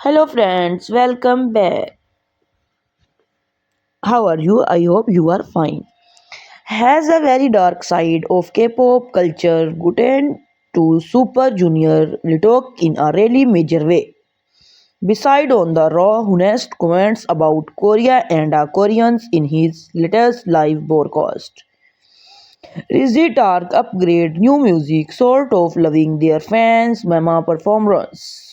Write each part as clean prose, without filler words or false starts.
Hello friends, welcome back. How are you? I hope you are fine. Has a very dark side of K-pop culture gotten to Super Junior Litok in a really major way. Beside on the raw, honest comments about Korea and Koreans in his latest live broadcast. Rizzy Tark upgrade new music, sort of loving their fans' mama performance.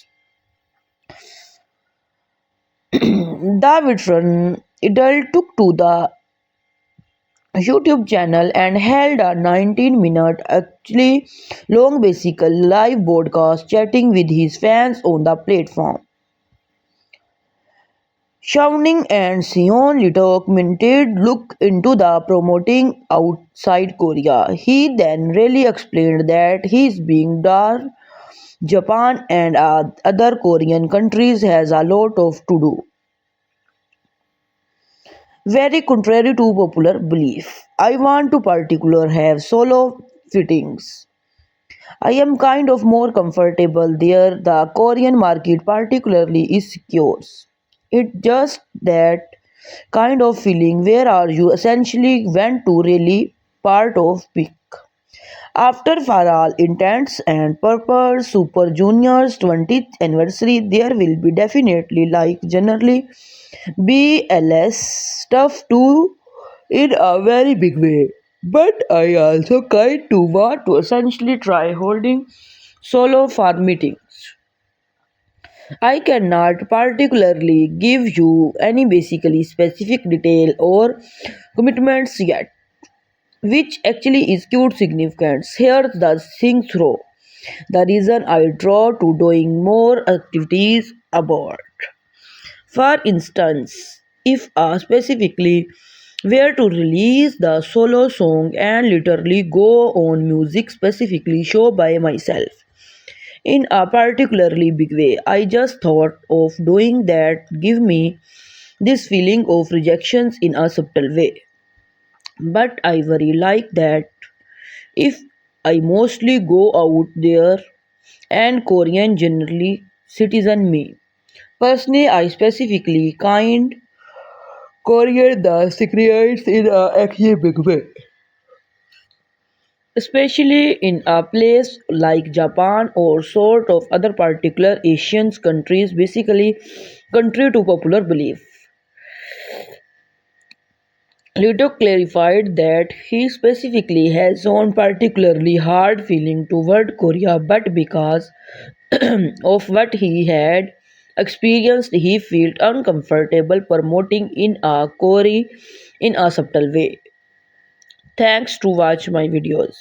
The veteran idol took to the YouTube channel and held a 19-minute actually long basically live broadcast chatting with his fans on the platform. Shouting and Seon Litok minted look into the promoting outside Korea. He then really explained that he's being dark Japan and other Korean countries has a lot of to do. Very contrary to popular belief. I want to particular have solo fittings. I am kind of more comfortable there. The Korean market particularly is secure. It's just that kind of feeling where are you essentially went to really part of peak. After Faral Intense and Purple Super Junior's 20th anniversary, there will be definitely like generally BLS stuff too in a very big way. But I also kind to want to essentially try holding solo farm meetings. I cannot particularly give you any basically specific detail or commitments yet, which actually is cute significance. Here's the thing through. The reason I draw to doing more activities abroad. For instance, if I specifically were to release the solo song and literally go on music specifically show by myself in a particularly big way, I just thought of doing that give me this feeling of rejections in a subtle way. But I worry like that if I mostly go out there and Korean generally citizen me. Personally, I specifically kind Korean the secrets in a actually big way. Especially in a place like Japan or sort of other particular Asian countries, basically contrary to popular belief. Ludo clarified that he specifically has own particularly hard feeling toward Korea, but because of what he had experienced, he felt uncomfortable promoting in a Korea in a subtle way. Thanks to watch my videos.